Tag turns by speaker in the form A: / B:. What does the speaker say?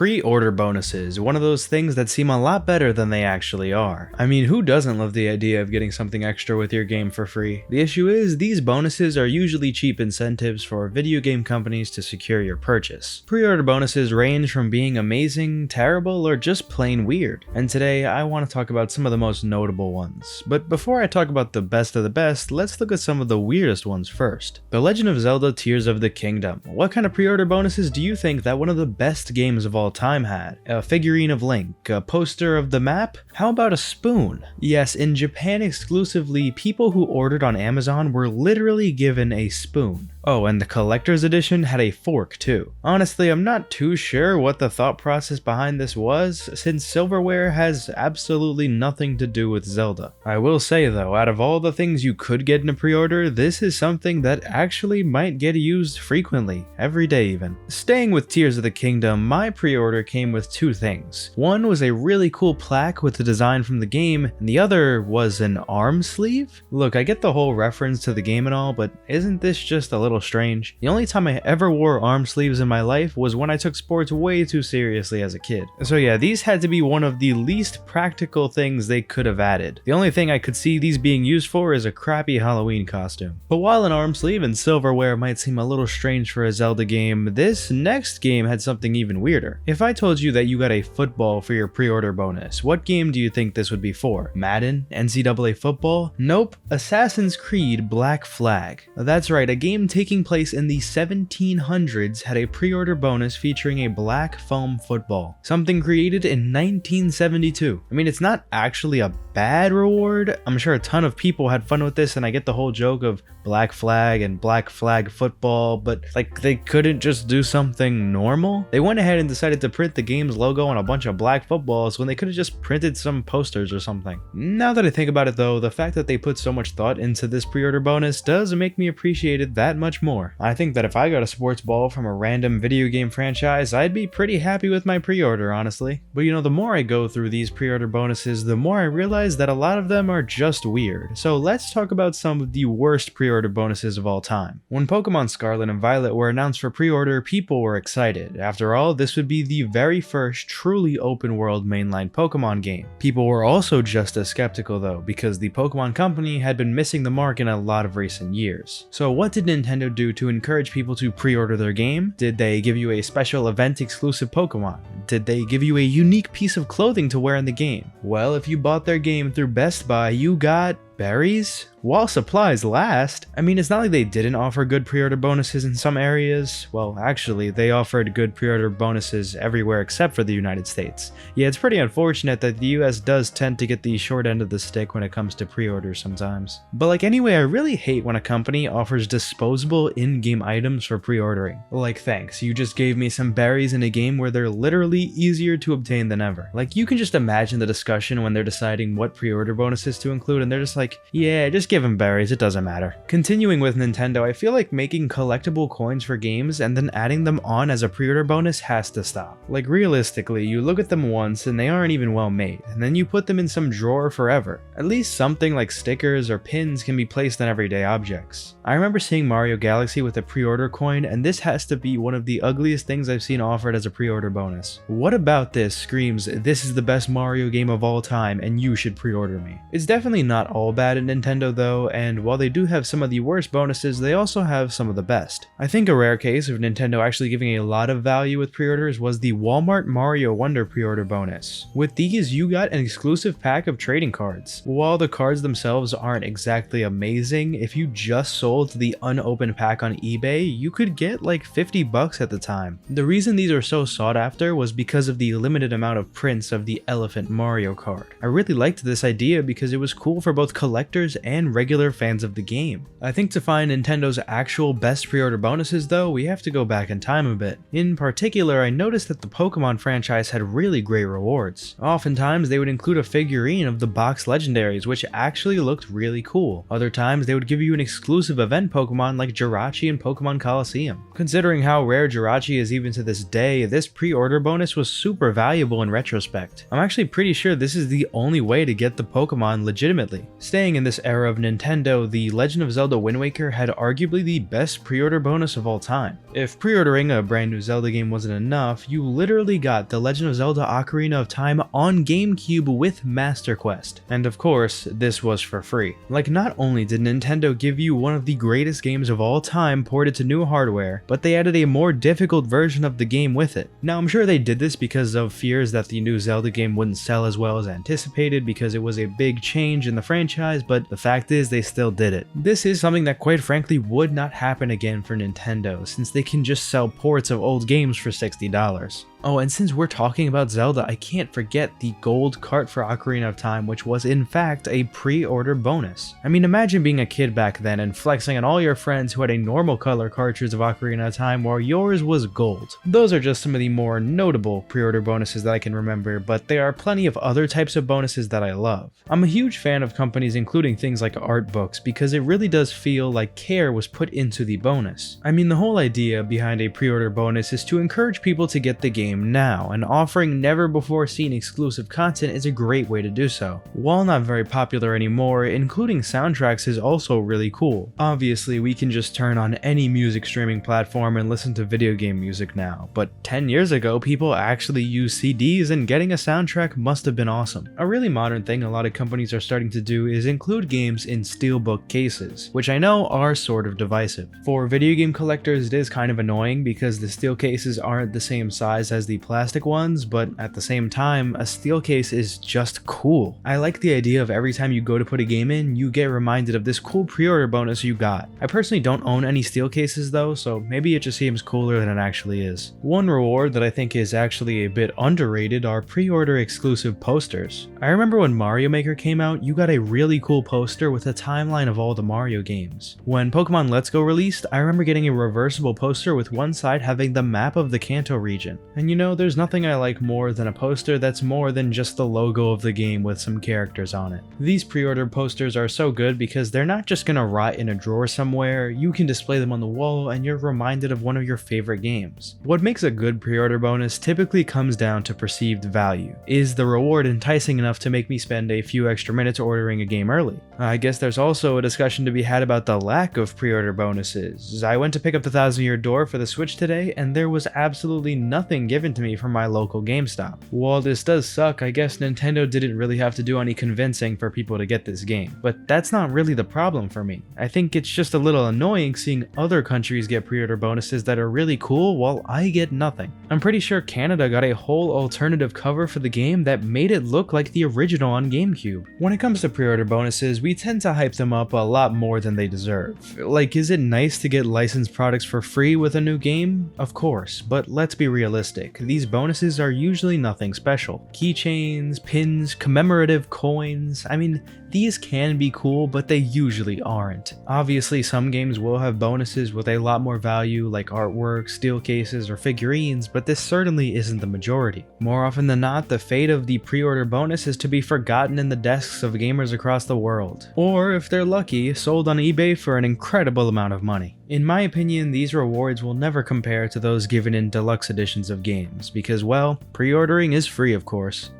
A: Pre-order bonuses, one of those things that seem a lot better than they actually are. I mean, who doesn't love the idea of getting something extra with your game for free? The issue is, these bonuses are usually cheap incentives for video game companies to secure your purchase. Pre-order bonuses range from being amazing, terrible, or just plain weird. And today, I want to talk about some of the most notable ones. But before I talk about the best of the best, let's look at some of the weirdest ones first. The Legend of Zelda Tears of the Kingdom. What kind of pre-order bonuses do you think that one of the best games of all time had? A figurine of Link? A poster of the map? How about a spoon? Yes, in Japan exclusively, people who ordered on Amazon were literally given a spoon. Oh, and the collector's edition had a fork too. Honestly, I'm not too sure what the thought process behind this was, since silverware has absolutely nothing to do with Zelda. I will say though, out of all the things you could get in a pre-order, this is something that actually might get used frequently, every day even. Staying with Tears of the Kingdom, my pre-order came with two things. One was a really cool plaque with the design from the game, and the other was an arm sleeve? Look, I get the whole reference to the game and all, but isn't this just a little strange? The only time I ever wore arm sleeves in my life was when I took sports way too seriously as a kid. So yeah, these had to be one of the least practical things they could have added. The only thing I could see these being used for is a crappy Halloween costume. But while an arm sleeve and silverware might seem a little strange for a Zelda game, this next game had something even weirder. If I told you that you got a football for your pre-order bonus, what game do you think this would be for? Madden? NCAA football? Nope, Assassin's Creed Black Flag. That's right, a game taking place in the 1700s had a pre-order bonus featuring a black foam football, something created in 1972. I mean, it's not actually a bad reward. I'm sure a ton of people had fun with this, and I get the whole joke of Black Flag and Black Flag football, but like, they couldn't just do something normal? They went ahead and decided to print the game's logo on a bunch of black footballs when they could have just printed some posters or something. Now that I think about it though, the fact that they put so much thought into this pre-order bonus does make me appreciate it that much more. I think that if I got a sports ball from a random video game franchise, I'd be pretty happy with my pre-order, honestly. But you know, the more I go through these pre-order bonuses, the more I realize that a lot of them are just weird. So let's talk about some of the worst pre-order bonuses of all time. When Pokemon Scarlet and Violet were announced for pre-order, people were excited. After all, this would be the very first truly open world mainline Pokemon game. People were also just as skeptical though, because the Pokemon company had been missing the mark in a lot of recent years. So what did Nintendo do to encourage people to pre-order their game? Did they give you a special event exclusive Pokemon? Did they give you a unique piece of clothing to wear in the game? Well, if you bought their game through Best Buy, you got berries? While supplies last. I mean, it's not like they didn't offer good pre-order bonuses in some areas. Well, actually, they offered good pre-order bonuses everywhere except for the United States. Yeah, it's pretty unfortunate that the US does tend to get the short end of the stick when it comes to pre-orders sometimes. But like anyway, I really hate when a company offers disposable in-game items for pre-ordering. Like, thanks, you just gave me some berries in a game where they're literally easier to obtain than ever. Like, you can just imagine the discussion when they're deciding what pre-order bonuses to include, and they're just like, yeah, just give them berries, it doesn't matter. Continuing with Nintendo, I feel like making collectible coins for games and then adding them on as a pre-order bonus has to stop. Like, realistically, you look at them once and they aren't even well made, and then you put them in some drawer forever. At least something like stickers or pins can be placed on everyday objects. I remember seeing Mario Galaxy with a pre-order coin, and this has to be one of the ugliest things I've seen offered as a pre-order bonus. What about this screams, this is the best Mario game of all time and you should pre-order me? It's definitely not all bad at Nintendo though, and while they do have some of the worst bonuses, they also have some of the best. I think a rare case of Nintendo actually giving a lot of value with pre-orders was the Walmart Mario Wonder pre-order bonus. With these, you got an exclusive pack of trading cards. While the cards themselves aren't exactly amazing, if you just sold the unopened pack on eBay, you could get like 50 bucks at the time. The reason these are so sought after was because of the limited amount of prints of the Elephant Mario card. I really liked this idea because it was cool for both collectors and regular fans of the game. I think to find Nintendo's actual best pre-order bonuses though, we have to go back in time a bit. In particular, I noticed that the Pokemon franchise had really great rewards. Oftentimes, they would include a figurine of the box legendaries, which actually looked really cool. Other times, they would give you an exclusive event Pokemon like Jirachi in Pokemon Coliseum. Considering how rare Jirachi is even to this day, this pre-order bonus was super valuable in retrospect. I'm actually pretty sure this is the only way to get the Pokemon legitimately. Staying in this era of Nintendo, The Legend of Zelda Wind Waker had arguably the best pre-order bonus of all time. If pre-ordering a brand new Zelda game wasn't enough, you literally got The Legend of Zelda Ocarina of Time on GameCube with Master Quest. And of course, this was for free. Like, not only did Nintendo give you one of the greatest games of all time ported to new hardware, but they added a more difficult version of the game with it. Now, I'm sure they did this because of fears that the new Zelda game wouldn't sell as well as anticipated because it was a big change in the franchise, but the fact is they still did it. This is something that quite frankly would not happen again for Nintendo, since they can just sell ports of old games for $60. Oh, and since we're talking about Zelda, I can't forget the gold cart for Ocarina of Time, which was in fact a pre-order bonus. I mean, imagine being a kid back then and flexing on all your friends who had a normal color cartridge of Ocarina of Time while yours was gold. Those are just some of the more notable pre-order bonuses that I can remember, but there are plenty of other types of bonuses that I love. I'm a huge fan of companies including things like art books because it really does feel like care was put into the bonus. I mean, the whole idea behind a pre-order bonus is to encourage people to get the game now, and offering never before seen exclusive content is a great way to do so. While not very popular anymore, including soundtracks is also really cool. Obviously, we can just turn on any music streaming platform and listen to video game music now, but 10 years ago people actually used CDs and getting a soundtrack must have been awesome. A really modern thing a lot of companies are starting to do is include games in steelbook cases, which I know are sort of divisive. For video game collectors it is kind of annoying because the steel cases aren't the same size as the plastic ones, but at the same time, a steel case is just cool. I like the idea of every time you go to put a game in, you get reminded of this cool pre-order bonus you got. I personally don't own any steel cases though, so maybe it just seems cooler than it actually is. One reward that I think is actually a bit underrated are pre-order exclusive posters. I remember when Mario Maker came out, you got a really cool poster with a timeline of all the Mario games. When Pokemon Let's Go released, I remember getting a reversible poster with one side having the map of the Kanto region. And you know, there's nothing I like more than a poster that's more than just the logo of the game with some characters on it. These pre-order posters are so good because they're not just gonna rot in a drawer somewhere, you can display them on the wall and you're reminded of one of your favorite games. What makes a good pre-order bonus typically comes down to perceived value. Is the reward enticing enough to make me spend a few extra minutes ordering a game early? I guess there's also a discussion to be had about the lack of pre-order bonuses. I went to pick up the 1000-year door for the Switch today and there was absolutely nothing given to me from my local GameStop. While this does suck, I guess Nintendo didn't really have to do any convincing for people to get this game. But that's not really the problem for me. I think it's just a little annoying seeing other countries get pre-order bonuses that are really cool while I get nothing. I'm pretty sure Canada got a whole alternative cover for the game that made it look like the original on GameCube. When it comes to pre-order bonuses, we tend to hype them up a lot more than they deserve. Like, is it nice to get licensed products for free with a new game? Of course, but let's be realistic. These bonuses are usually nothing special. Keychains, pins, commemorative coins, I mean, these can be cool, but they usually aren't. Obviously, some games will have bonuses with a lot more value like artwork, steel cases, or figurines, but this certainly isn't the majority. More often than not, the fate of the pre-order bonus is to be forgotten in the desks of gamers across the world. Or, if they're lucky, sold on eBay for an incredible amount of money. In my opinion, these rewards will never compare to those given in deluxe editions of games, because, well, pre-ordering is free of course.